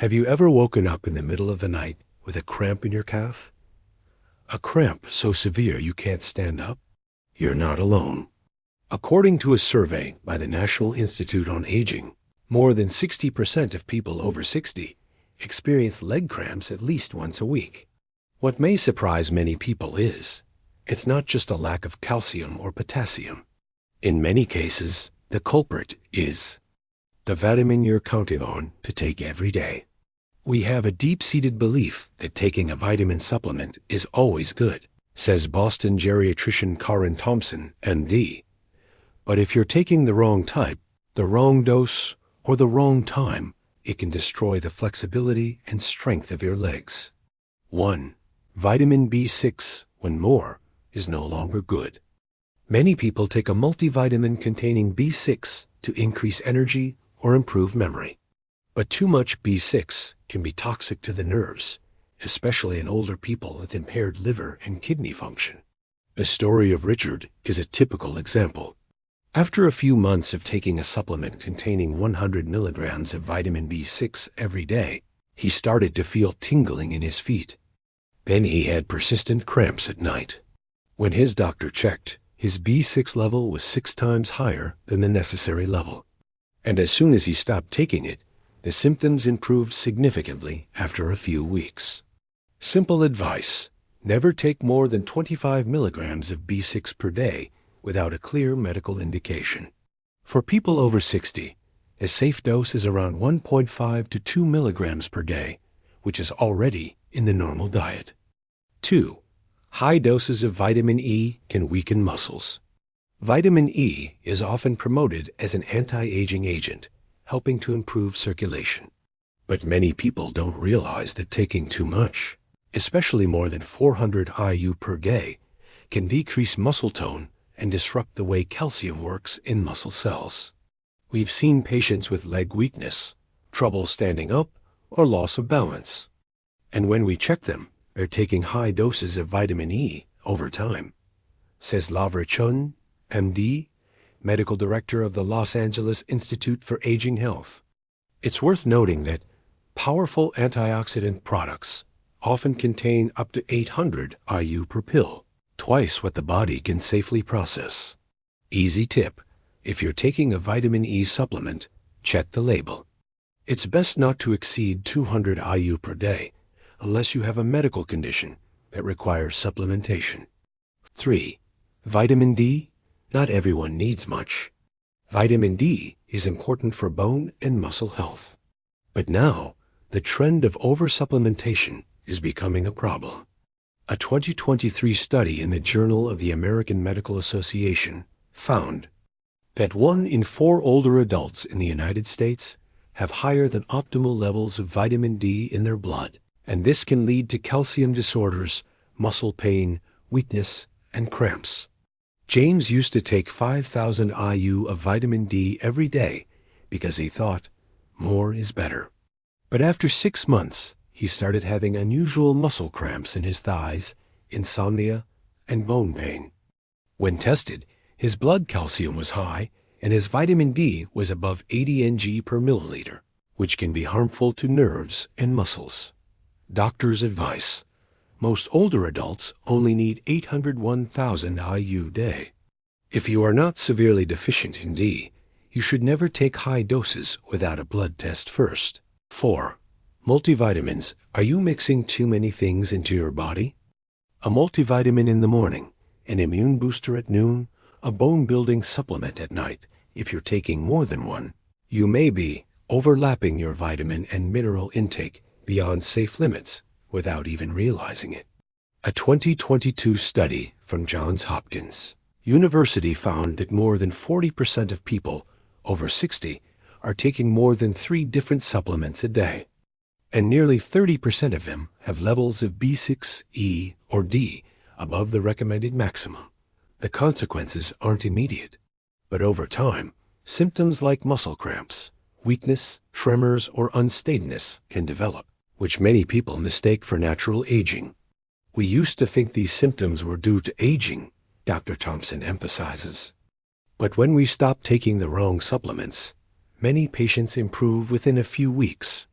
Have you ever woken up in the middle of the night with a cramp in your calf? A cramp so severe you can't stand up? You're not alone. According to a survey by the National Institute on Aging, more than 60% of people over 60 experience leg cramps at least once a week. What may surprise many people is, it's not just a lack of calcium or potassium. In many cases, the culprit is the vitamin you're counting on to take every day. We have a deep-seated belief that taking a vitamin supplement is always good, says Boston geriatrician Karen Thompson, MD. But if you're taking the wrong type, the wrong dose, or the wrong time, it can destroy the flexibility and strength of your legs. 1. Vitamin B6, when more, is no longer good. Many people take a multivitamin containing B6 to increase energy or improve memory. But too much B6 can be toxic to the nerves, especially in older people with impaired liver and kidney function. The story of Richard is a typical example. After a few months of taking a supplement containing 100 milligrams of vitamin B6 every day, he started to feel tingling in his feet. Then he had persistent cramps at night. When his doctor checked, his B6 level was 6 times higher than the necessary level. And as soon as he stopped taking it, the symptoms improved significantly after a few weeks. Simple advice: never take more than 25 milligrams of B6 per day without a clear medical indication. For people over 60, a safe dose is around 1.5 to 2 milligrams per day, which is already in the normal diet. 2. High doses of vitamin E can weaken muscles. Vitamin E is often promoted as an anti-aging agent, helping to improve circulation. But many people don't realize that taking too much, especially more than 400 IU per day, can decrease muscle tone and disrupt the way calcium works in muscle cells. We've seen patients with leg weakness, trouble standing up, or loss of balance. And when we check them, they're taking high doses of vitamin E over time, says Lavra Chun, MD, medical director of the Los Angeles Institute for Aging Health. It's worth noting that powerful antioxidant products often contain up to 800 IU per pill, twice what the body can safely process. Easy tip: if you're taking a vitamin E supplement, check the label. It's best not to exceed 200 IU per day unless you have a medical condition that requires supplementation. 3. Vitamin D. Not everyone needs much. Vitamin D is important for bone and muscle health. But now, the trend of oversupplementation is becoming a problem. A 2023 study in the Journal of the American Medical Association found that 1 in 4 older adults in the United States have higher than optimal levels of vitamin D in their blood, and this can lead to calcium disorders, muscle pain, weakness, and cramps. James used to take 5,000 IU of vitamin D every day because he thought more is better. But after 6 months, he started having unusual muscle cramps in his thighs, insomnia, and bone pain. When tested, his blood calcium was high and his vitamin D was above 80 Ng per milliliter, which can be harmful to nerves and muscles. Doctor's advice: most older adults only need 801,000 IU day. If you are not severely deficient in D, you should never take high doses without a blood test first. 4. Multivitamins. Are you mixing too many things into your body? A multivitamin in the morning, an immune booster at noon, a bone-building supplement at night. If you're taking more than one, you may be overlapping your vitamin and mineral intake beyond safe limits without even realizing it. A 2022 study from Johns Hopkins University found that more than 40% of people over 60 are taking more than 3 different supplements a day, and nearly 30% of them have levels of B6, E, or D above the recommended maximum. The consequences aren't immediate, but over time, symptoms like muscle cramps, weakness, tremors, or unsteadiness can develop, which many people mistake for natural aging. We used to think these symptoms were due to aging, Dr. Thompson emphasizes. But when we stop taking the wrong supplements, many patients improve within a few weeks.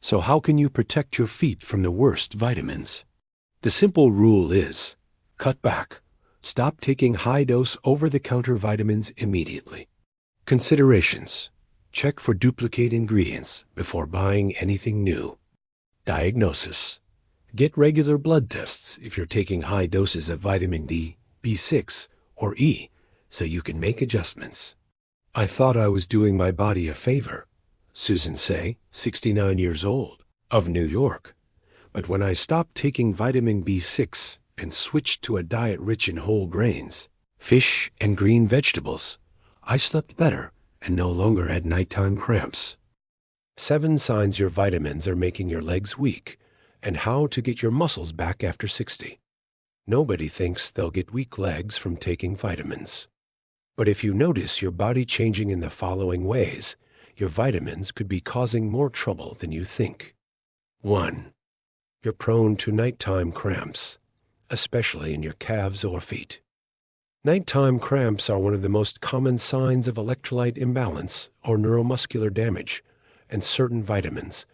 So how can you protect your feet from the worst vitamins? The simple rule is, cut back. Stop taking high-dose over-the-counter vitamins immediately. Considerations. Check for duplicate ingredients before buying anything new. Diagnosis. Get regular blood tests if you're taking high doses of vitamin D, B6, or E, so you can make adjustments. I thought I was doing my body a favor. Susan Say, 69 years old, of New York. But when I stopped taking vitamin B6 and switched to a diet rich in whole grains, fish, and green vegetables, I slept better and no longer had nighttime cramps. 7 signs your vitamins are making your legs weak, and how to get your muscles back after 60. Nobody thinks they'll get weak legs from taking vitamins. But if you notice your body changing in the following ways, your vitamins could be causing more trouble than you think. 1. You're prone to nighttime cramps, especially in your calves or feet. Nighttime cramps are one of the most common signs of electrolyte imbalance or neuromuscular damage, and certain vitamins,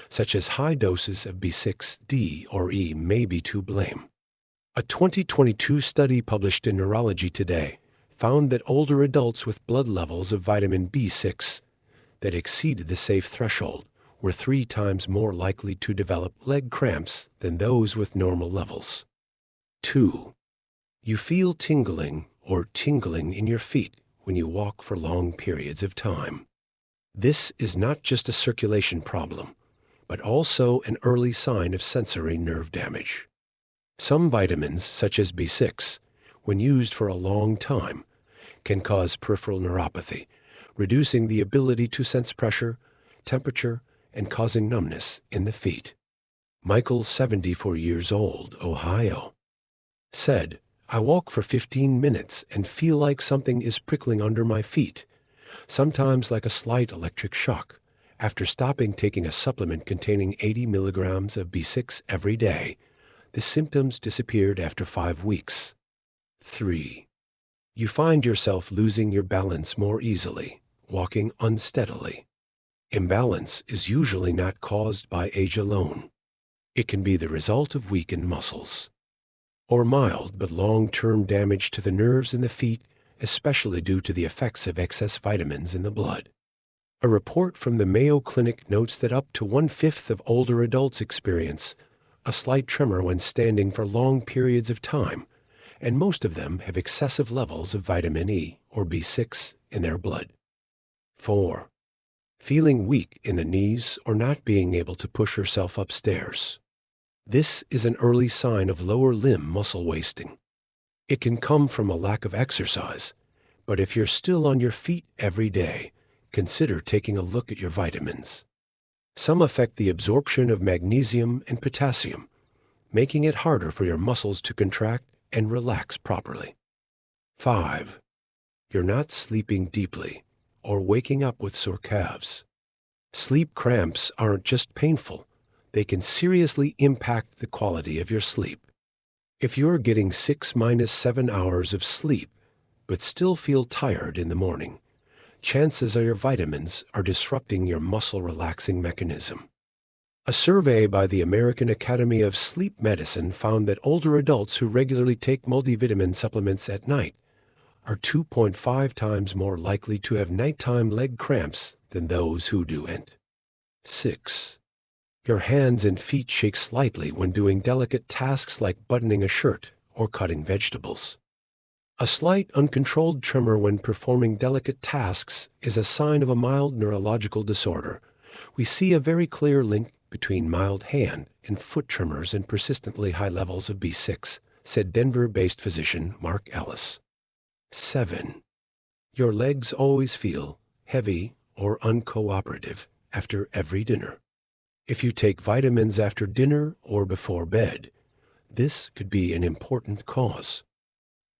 such as high doses of B6, D, or E, may be to blame. A 2022 study published in Neurology Today found that older adults with blood levels of vitamin B6 that exceeded the safe threshold were 3 times more likely to develop leg cramps than those with normal levels. 2. You feel tingling or tingling in your feet when you walk for long periods of time. This is not just a circulation problem, but also an early sign of sensory nerve damage. Some vitamins, such as B6, when used for a long time, can cause peripheral neuropathy, reducing the ability to sense pressure, temperature, and causing numbness in the feet. Michael, 74 years old, Ohio, said, I walk for 15 minutes and feel like something is prickling under my feet, sometimes like a slight electric shock. After stopping taking a supplement containing 80 milligrams of B6 every day, the symptoms disappeared after 5 weeks. 3. You find yourself losing your balance more easily, walking unsteadily. Imbalance is usually not caused by age alone. It can be the result of weakened muscles, or mild but long-term damage to the nerves in the feet, especially due to the effects of excess vitamins in the blood. A report from the Mayo Clinic notes that up to 1/5 of older adults experience a slight tremor when standing for long periods of time, and most of them have excessive levels of vitamin E or B6 in their blood. 4. Feeling weak in the knees or not being able to push yourself upstairs. This is an early sign of lower limb muscle wasting. It can come from a lack of exercise, but if you're still on your feet every day, consider taking a look at your vitamins. Some affect the absorption of magnesium and potassium, making it harder for your muscles to contract and relax properly. 5. You're not sleeping deeply or waking up with sore calves. Sleep cramps aren't just painful, they can seriously impact the quality of your sleep. If you're getting 6-7 hours of sleep, but still feel tired in the morning, chances are your vitamins are disrupting your muscle relaxing mechanism. A survey by the American Academy of Sleep Medicine found that older adults who regularly take multivitamin supplements at night are 2.5 times more likely to have nighttime leg cramps than those who don't. 6. Your hands and feet shake slightly when doing delicate tasks like buttoning a shirt or cutting vegetables. A slight uncontrolled tremor when performing delicate tasks is a sign of a mild neurological disorder. We see a very clear link between mild hand and foot tremors and persistently high levels of B6, said Denver-based physician Mark Ellis. 7. Your legs always feel heavy or uncooperative after every dinner. If you take vitamins after dinner or before bed, this could be an important cause.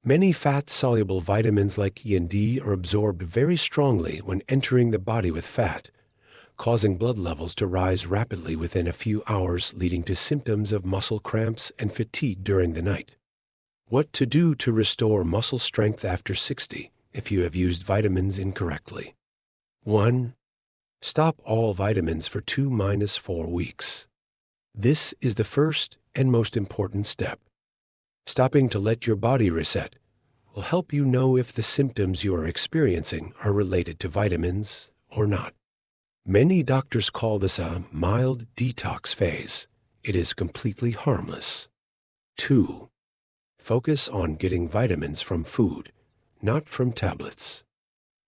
Many fat-soluble vitamins like E and D are absorbed very strongly when entering the body with fat, causing blood levels to rise rapidly within a few hours, leading to symptoms of muscle cramps and fatigue during the night. What to do to restore muscle strength after 60 if you have used vitamins incorrectly? 1. Stop all vitamins for 2-4 weeks. This is the first and most important step. Stopping to let your body reset will help you know if the symptoms you are experiencing are related to vitamins or not. Many doctors call this a mild detox phase. It is completely harmless. 2. Focus on getting vitamins from food, not from tablets.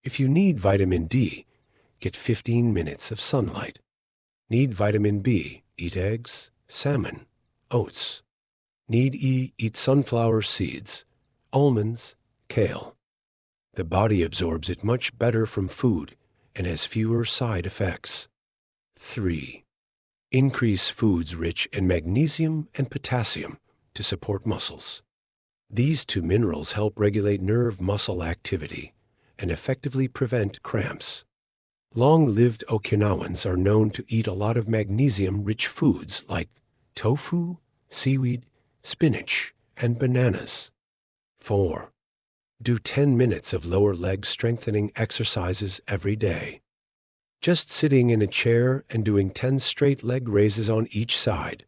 If you need vitamin D, get 15 minutes of sunlight. Need vitamin B, eat eggs, salmon, oats. Need E, eat sunflower seeds, almonds, kale. The body absorbs it much better from food and has fewer side effects. 3. Increase foods rich in magnesium and potassium to support muscles. These two minerals help regulate nerve muscle activity and effectively prevent cramps. Long-lived Okinawans are known to eat a lot of magnesium-rich foods like tofu, seaweed, spinach, and bananas. 4. Do 10 minutes of lower leg strengthening exercises every day. Just sitting in a chair and doing 10 straight leg raises on each side,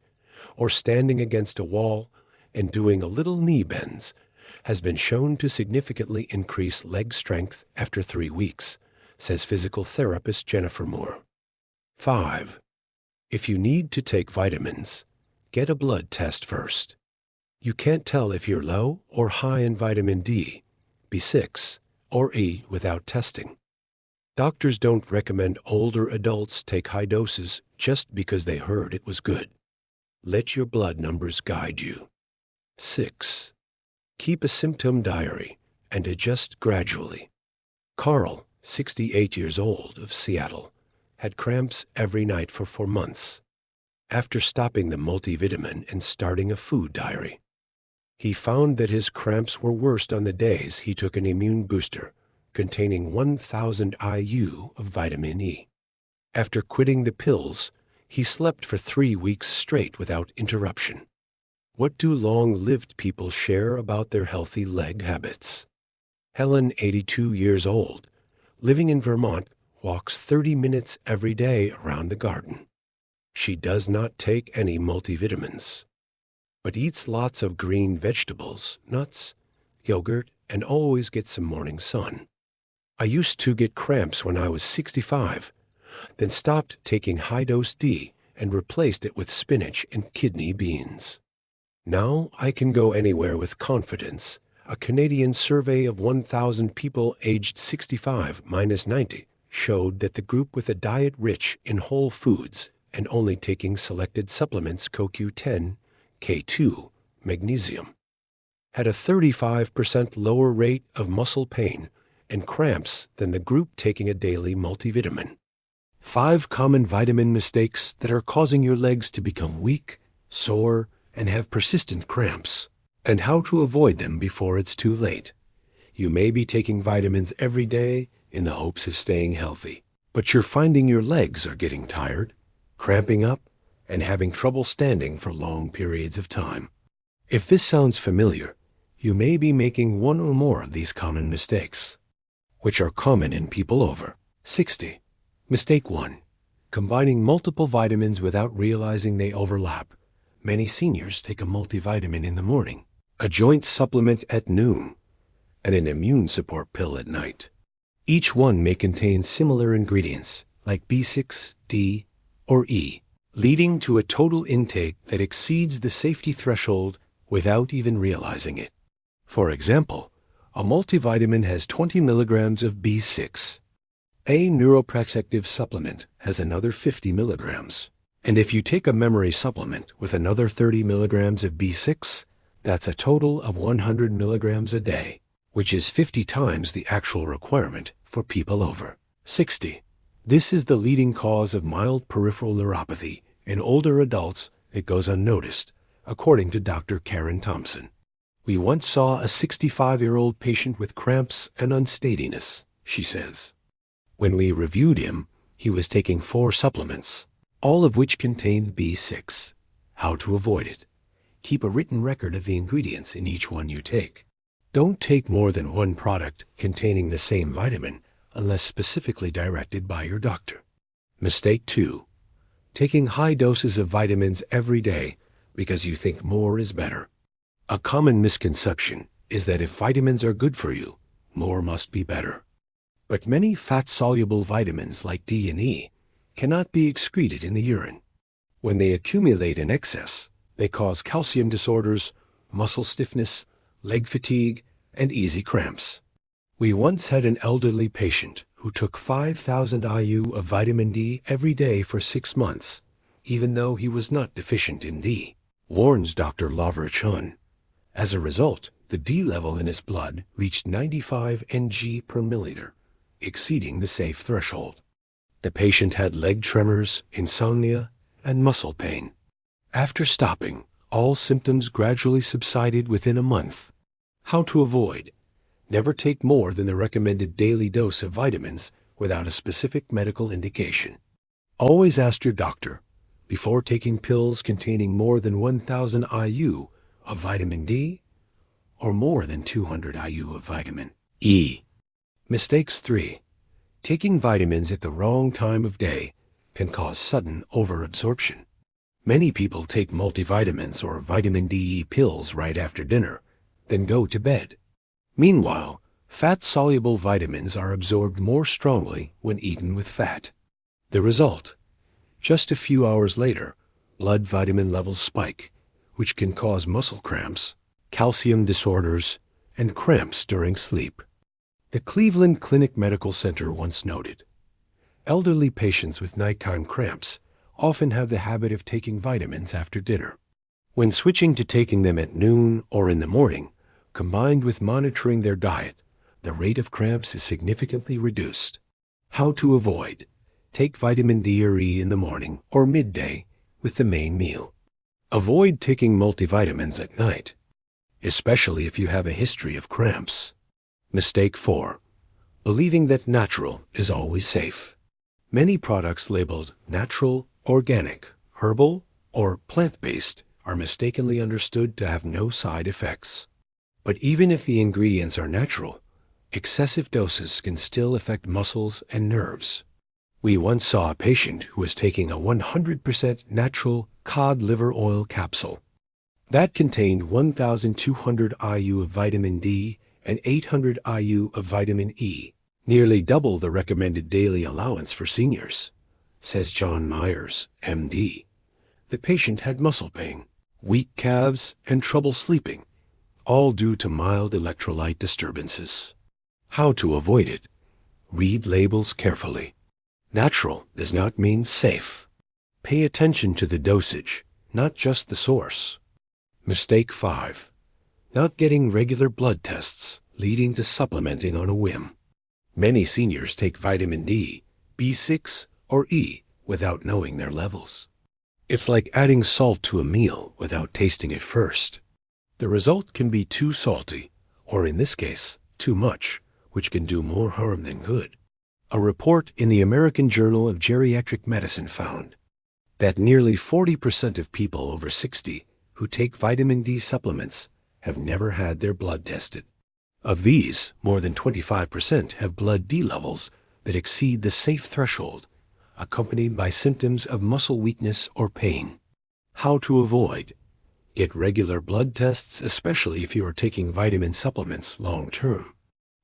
or standing against a wall and doing a little knee bends, has been shown to significantly increase leg strength after 3 weeks, says physical therapist Jennifer Moore. 5. If you need to take vitamins, get a blood test first. You can't tell if you're low or high in vitamin D, B6, or E without testing. Doctors don't recommend older adults take high doses just because they heard it was good. Let your blood numbers guide you. 6. Keep a symptom diary and adjust gradually. Carl, 68 years old, of Seattle, had cramps every night for 4 months. After stopping the multivitamin and starting a food diary, he found that his cramps were worst on the days he took an immune booster containing 1,000 IU of vitamin E. After quitting the pills, he slept for 3 weeks straight without interruption. What do long-lived people share about their healthy leg habits? Helen, 82 years old, living in Vermont, walks 30 minutes every day around the garden. She does not take any multivitamins, but eats lots of green vegetables, nuts, yogurt, and always gets some morning sun. I used to get cramps when I was 65, then stopped taking high-dose D and replaced it with spinach and kidney beans. Now I can go anywhere with confidence. A Canadian survey of 1,000 people aged 65-90 showed that the group with a diet rich in whole foods and only taking selected supplements CoQ10, K2, magnesium, had a 35% lower rate of muscle pain and cramps than the group taking a daily multivitamin. 5 common vitamin mistakes that are causing your legs to become weak, sore, and have persistent cramps, and how to avoid them before it's too late. You may be taking vitamins every day in the hopes of staying healthy, but you're finding your legs are getting tired, cramping up, and having trouble standing for long periods of time. If this sounds familiar, you may be making one or more of these common mistakes, which are common in people over 60. Mistake 1. Combining multiple vitamins without realizing they overlap. Many seniors take a multivitamin in the morning, a joint supplement at noon, and an immune support pill at night. Each one may contain similar ingredients like B6, D, or E, leading to a total intake that exceeds the safety threshold without even realizing it. For example, a multivitamin has 20 milligrams of B6. A neuroprotective supplement has another 50 milligrams. And if you take a memory supplement with another 30 milligrams of B6, that's a total of 100 milligrams a day, which is 50 times the actual requirement for people over 60. This is the leading cause of mild peripheral neuropathy in older adults that goes unnoticed, according to Dr. Karen Thompson. We once saw a 65-year-old patient with cramps and unsteadiness, she says. When we reviewed him, he was taking 4 supplements, all of which contained B6. How to avoid it. Keep a written record of the ingredients in each one you take. Don't take more than one product containing the same vitamin unless specifically directed by your doctor. Mistake 2. Taking high doses of vitamins every day because you think more is better. A common misconception is that if vitamins are good for you, more must be better. But many fat-soluble vitamins like D and E cannot be excreted in the urine. When they accumulate in excess, they cause calcium disorders, muscle stiffness, leg fatigue, and easy cramps. We once had an elderly patient who took 5,000 IU of vitamin D every day for 6 months, even though he was not deficient in D, warns Dr. Lavra-Chun. As a result, the D level in his blood reached 95 Ng per milliliter, exceeding the safe threshold. The patient had leg tremors, insomnia, and muscle pain. After stopping, all symptoms gradually subsided within a month. How to avoid: never take more than the recommended daily dose of vitamins without a specific medical indication. Always ask your doctor before taking pills containing more than 1,000 IU of vitamin D or more than 200 IU of vitamin E. Mistakes 3. Taking vitamins at the wrong time of day can cause sudden overabsorption. Many people take multivitamins or vitamin D pills right after dinner, then go to bed. Meanwhile, fat-soluble vitamins are absorbed more strongly when eaten with fat. The result: just a few hours later, blood vitamin levels spike, which can cause muscle cramps, calcium disorders, and cramps during sleep. The Cleveland Clinic Medical Center once noted, elderly patients with nighttime cramps often have the habit of taking vitamins after dinner. When switching to taking them at noon or in the morning, combined with monitoring their diet, the rate of cramps is significantly reduced. How to avoid: take vitamin D or E in the morning or midday with the main meal. Avoid taking multivitamins at night, especially if you have a history of cramps. Mistake 4. Believing that natural is always safe. Many products labeled natural, organic, herbal, or plant-based are mistakenly understood to have no side effects. But even if the ingredients are natural, excessive doses can still affect muscles and nerves. We once saw a patient who was taking a 100% natural cod liver oil capsule. That contained 1,200 IU of vitamin D and 800 IU of vitamin E, nearly double the recommended daily allowance for seniors, says John Myers, MD. The patient had muscle pain, weak calves, and trouble sleeping, all due to mild electrolyte disturbances. How to avoid it: read labels carefully. Natural does not mean safe. Pay attention to the dosage, not just the source. Mistake 5. Not getting regular blood tests, leading to supplementing on a whim. Many seniors take vitamin D, B6, or E without knowing their levels. It's like adding salt to a meal without tasting it first. The result can be too salty, or in this case, too much, which can do more harm than good. A report in the American Journal of Geriatric Medicine found that nearly 40% of people over 60 who take vitamin D supplements have never had their blood tested. Of these, more than 25% have blood D levels that exceed the safe threshold, accompanied by symptoms of muscle weakness or pain. How to avoid: get regular blood tests, especially if you are taking vitamin supplements long term.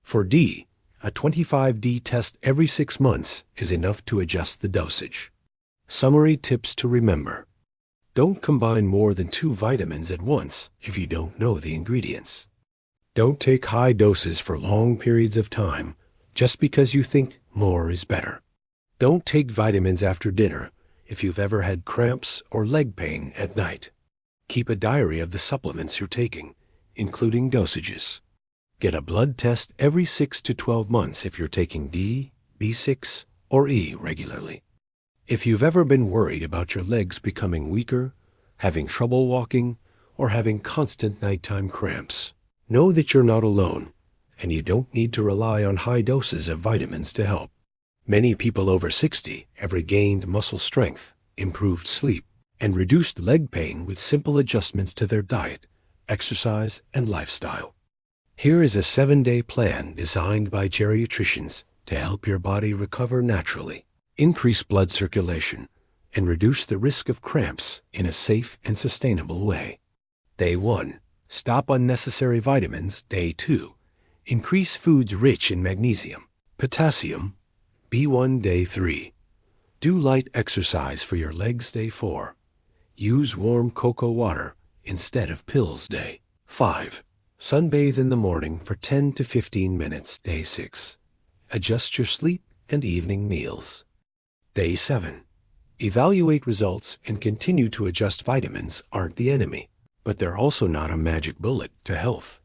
For D, a 25D test every 6 months is enough to adjust the dosage. Summary tips to remember: don't combine more than 2 vitamins at once if you don't know the ingredients. Don't take high doses for long periods of time just because you think more is better. Don't take vitamins after dinner if you've ever had cramps or leg pain at night. Keep a diary of the supplements you're taking, including dosages. Get a blood test every 6 to 12 months if you're taking D, B6, or E regularly. If you've ever been worried about your legs becoming weaker, having trouble walking, or having constant nighttime cramps, know that you're not alone, and you don't need to rely on high doses of vitamins to help. Many people over 60 have regained muscle strength, improved sleep, and reduced leg pain with simple adjustments to their diet, exercise, and lifestyle. Here is a 7-day plan designed by geriatricians to help your body recover naturally. increase blood circulation, and reduce the risk of cramps in a safe and sustainable way. Day 1. Stop unnecessary vitamins. Day 2. Increase foods rich in magnesium, potassium, B1. Day 3. Do light exercise for your legs. Day 4. Use warm cocoa water instead of pills. Day 5. Sunbathe in the morning for 10 to 15 minutes. Day 6. Adjust your sleep and evening meals. Day 7. Evaluate results and continue to adjust. Vitamins aren't the enemy, but they're also not a magic bullet to health.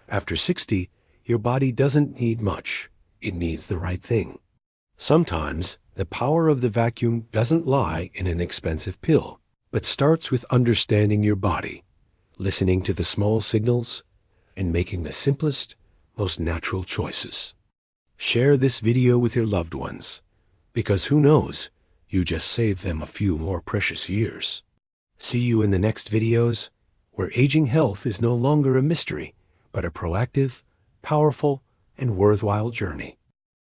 After 60, your body doesn't need much. It needs the right thing. Sometimes the power of the vacuum doesn't lie in an expensive pill, but starts with understanding your body, listening to the small signals, and making the simplest, most natural choices. Share this video with your loved ones, because who knows, you just saved them a few more precious years. See you in the next videos, where aging health is no longer a mystery, but a proactive, powerful, and worthwhile journey.